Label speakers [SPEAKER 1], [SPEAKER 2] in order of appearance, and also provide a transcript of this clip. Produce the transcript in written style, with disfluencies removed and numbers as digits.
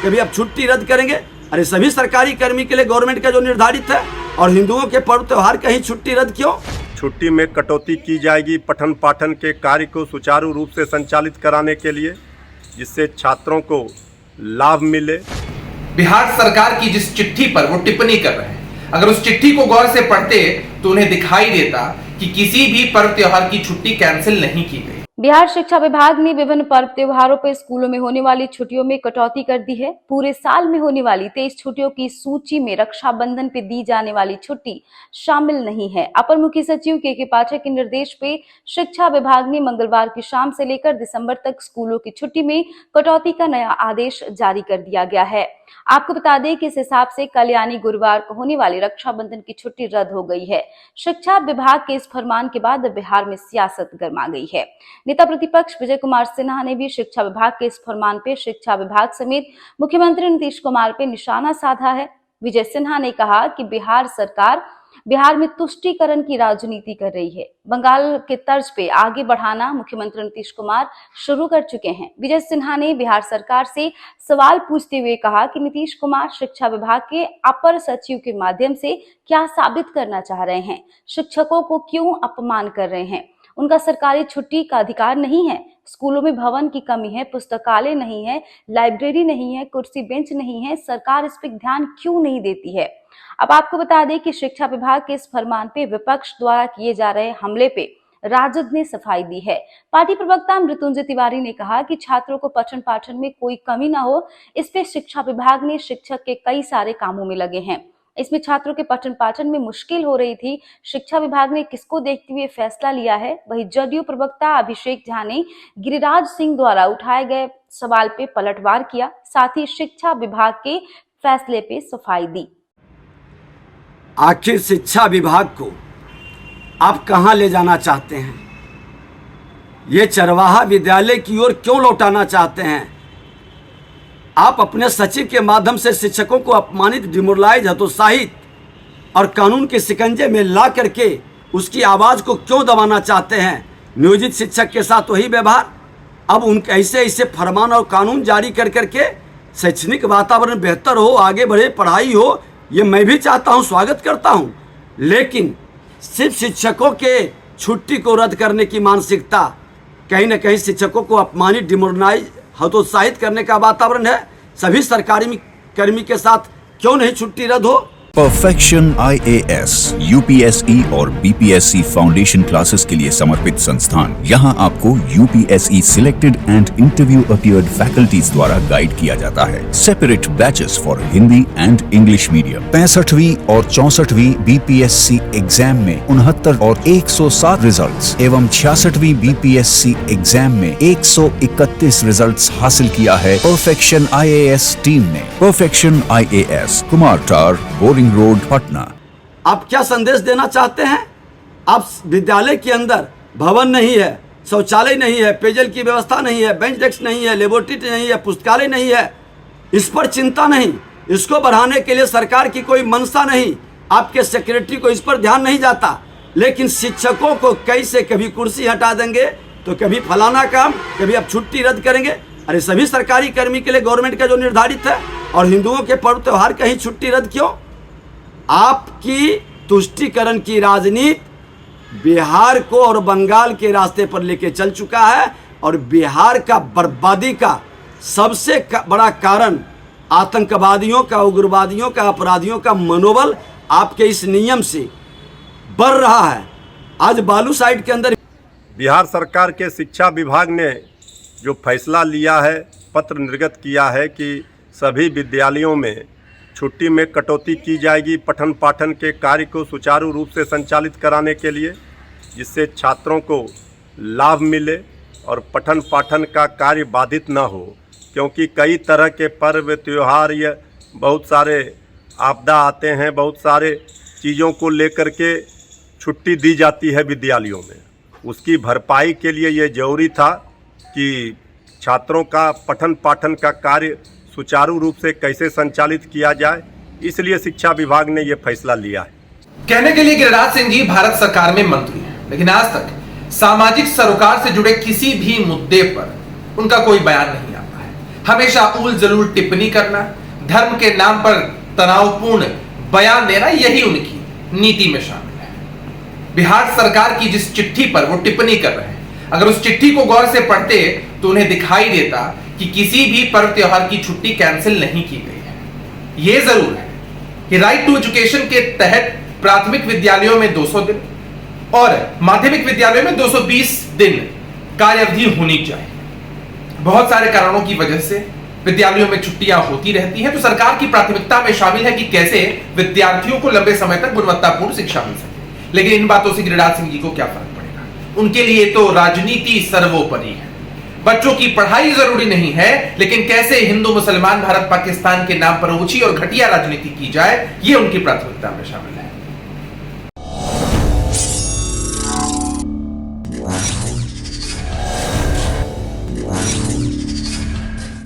[SPEAKER 1] कभी अब छुट्टी रद्द करेंगे। अरे सभी सरकारी कर्मी के लिए गवर्नमेंट का जो निर्धारित है, और हिंदुओं के पर्व त्योहार का ही छुट्टी रद्द क्यों?
[SPEAKER 2] छुट्टी में कटौती की जाएगी पठन पाठन के कार्य को सुचारू रूप से संचालित कराने के लिए, जिससे छात्रों को लाभ मिले।
[SPEAKER 3] बिहार सरकार की जिस चिट्ठी पर वो टिप्पणी कर रहे हैं, अगर उस चिट्ठी को गौर से पढ़ते तो उन्हें दिखाई देता कि किसी भी पर्व त्योहार की छुट्टी कैंसिल नहीं की गई।
[SPEAKER 4] बिहार शिक्षा विभाग ने विभिन्न पर्व त्योहारों पर स्कूलों में होने वाली छुट्टियों में कटौती कर दी है। पूरे साल में होने वाली 23 छुट्टियों की सूची में रक्षाबंधन पे दी जाने वाली छुट्टी शामिल नहीं है। अपर मुख्य सचिव के पाठक के निर्देश पे शिक्षा विभाग ने मंगलवार की शाम से लेकर दिसंबर तक स्कूलों की छुट्टी में कटौती का नया आदेश जारी कर दिया गया है। आपको बता दें कि इस हिसाब से कल यानी गुरुवार को होने वाली रक्षाबंधन की छुट्टी रद्द हो गई है। शिक्षा विभाग के इस फरमान के बाद बिहार में सियासत गर्मा गई है। नेता प्रतिपक्ष विजय कुमार सिन्हा ने भी शिक्षा विभाग के इस फरमान पे शिक्षा विभाग समेत मुख्यमंत्री नीतीश कुमार पे निशाना साधा है। विजय सिन्हा ने कहा कि बिहार सरकार बिहार में तुष्टीकरण की राजनीति कर रही है। बंगाल के तर्ज पे आगे बढ़ाना मुख्यमंत्री नीतीश कुमार शुरू कर चुके हैं। विजय सिन्हा ने बिहार सरकार से सवाल पूछते हुए कहा कि नीतीश कुमार शिक्षा विभाग के अपर सचिव के माध्यम से क्या साबित करना चाह रहे हैं? शिक्षकों को क्यों अपमान कर रहे हैं? उनका सरकारी छुट्टी का अधिकार नहीं है। स्कूलों में भवन की कमी है, पुस्तकालय नहीं है, लाइब्रेरी नहीं है, कुर्सी बेंच नहीं है। सरकार इस पर ध्यान क्यों नहीं देती है? अब आपको बता दें कि शिक्षा विभाग के इस फरमान पे विपक्ष द्वारा किए जा रहे हमले पे राजद ने सफाई दी है। पार्टी प्रवक्ता मृत्युंजय तिवारी ने कहा कि छात्रों को पठन पाठन में कोई कमी ना हो, इस पे शिक्षा विभाग ने शिक्षक के कई सारे कामों में लगे हैं। इसमें छात्रों के पठन पाठन में मुश्किल हो रही थी। शिक्षा विभाग ने किसको देखते हुए फैसला लिया है? वहीं जदयू प्रवक्ता अभिषेक झा ने गिरिराज सिंह द्वारा उठाए गए सवाल पे पलटवार किया, साथ ही शिक्षा विभाग के फैसले पे सफाई दी।
[SPEAKER 1] आखिर शिक्षा विभाग को आप कहां ले जाना चाहते हैं? ये चरवाहा विद्यालय की ओर क्यों लौटाना चाहते हैं? आप अपने सचिव के माध्यम से शिक्षकों को अपमानित, डिमोरलाइज, हतोत्साहित और कानून के शिकंजे में ला करके उसकी आवाज़ को क्यों दबाना चाहते हैं? नियोजित शिक्षक के साथ वही व्यवहार। अब उनके ऐसे फरमान और कानून जारी कर करके शैक्षणिक वातावरण बेहतर हो, आगे बढ़े, पढ़ाई हो, ये मैं भी चाहता हूँ, स्वागत करता हूँ। लेकिन सिर्फ शिक्षकों के छुट्टी को रद्द करने की मानसिकता कहीं ना कहीं शिक्षकों को अपमानित, डिमोरलाइज, हतोत्साहित करने का वातावरण है। सभी सरकारी कर्मी के साथ क्यों नहीं छुट्टी रद्द हो?
[SPEAKER 5] परफेक्शन IAS, UPSE और BPSC फाउंडेशन क्लासेस के लिए समर्पित संस्थान। यहाँ आपको UPSE selected and interview appeared faculties द्वारा गाइड किया जाता है। Separate batches for Hindi and English medium. 65वीं और 64वीं BPSC एग्जाम में 69 और 107 रिजल्ट्स एवं 66वीं BPSC एग्जाम में 131 रिजल्ट्स हासिल किया है परफेक्शन IAS टीम ने। परफेक्शन IAS, कुमार टार, बोरिंग रोड, पटना।
[SPEAKER 1] आप क्या संदेश देना चाहते हैं? आप विद्यालय के अंदर भवन नहीं है, शौचालय नहीं है, पेयजल की व्यवस्था नहीं है, बेंच डेस्क नहीं है, लेबोरेटरी नहीं है, पुस्तकालय नहीं है, इस पर चिंता नहीं, इसको बढ़ाने के लिए सरकार की कोई मंशा नहीं, आपके सेक्रेटरी को इस पर ध्यान नहीं जाता। लेकिन शिक्षकों को कैसे कभी कुर्सी हटा देंगे तो कभी फलाना काम, कभी अब छुट्टी रद्द करेंगे। अरे सभी सरकारी कर्मी के लिए गवर्नमेंट का जो निर्धारित है, और हिंदुओं के पर्व त्योहार का ही छुट्टी रद्द क्यों? आपकी तुष्टीकरण की राजनीति बिहार को और बंगाल के रास्ते पर लेके चल चुका है, और बिहार का बर्बादी का सबसे बड़ा कारण आतंकवादियों का, उग्रवादियों का, अपराधियों का मनोबल आपके इस नियम से बढ़ रहा है। आज बालू साइड के अंदर
[SPEAKER 2] बिहार सरकार के शिक्षा विभाग ने जो फैसला लिया है, पत्र निर्गत किया है कि सभी विद्यालयों में छुट्टी में कटौती की जाएगी पठन पाठन के कार्य को सुचारू रूप से संचालित कराने के लिए, जिससे छात्रों को लाभ मिले और पठन पाठन का कार्य बाधित न हो। क्योंकि कई तरह के पर्व त्योहार या बहुत सारे आपदा आते हैं, बहुत सारे चीज़ों को लेकर के छुट्टी दी जाती है विद्यालयों में। उसकी भरपाई के लिए ये जरूरी था कि छात्रों का पठन पाठन का कार्य सुचारू रूप से कैसे संचालित किया जाए, इसलिए शिक्षा विभाग ने यह फैसला लिया है।
[SPEAKER 3] कहने के लिए गिरिराज सिंह जी भारत सरकार में मंत्री हैं, लेकिन आज तक सामाजिक सरोकार से जुड़े किसी भी मुद्दे पर उनका कोई बयान नहीं आता है। हमेशा उल जलूल टिप्पणी करना, धर्म के नाम पर तनावपूर्ण बयान देना, यही उनकी नीति में शामिल है। बिहार सरकार की जिस चिट्ठी पर वो टिप्पणी कर रहे हैं, अगर उस चिट्ठी को गौर से पढ़ते तो उन्हें दिखाई देता कि किसी भी पर्व त्योहार की छुट्टी कैंसिल नहीं की गई है। यह जरूर है कि राइट टू एजुकेशन के तहत प्राथमिक विद्यालयों में 200 दिन और माध्यमिक विद्यालयों में 220 दिन कार्य अवधि होनी चाहिए। बहुत सारे कारणों की वजह से विद्यालयों में छुट्टियां होती रहती हैं, तो सरकार की प्राथमिकता में शामिल है कि कैसे विद्यार्थियों को लंबे समय तक गुणवत्तापूर्ण शिक्षा मिल सके। लेकिन इन बातों से गिरिराज सिंह जी को क्या फर्क पड़ेगा? उनके लिए तो राजनीति सर्वोपरि है। बच्चों की पढ़ाई जरूरी नहीं है, लेकिन कैसे हिंदू मुसलमान भारत पाकिस्तान के नाम पर ऊंची और घटिया राजनीति की जाए, यह उनकी प्राथमिकता में शामिल है।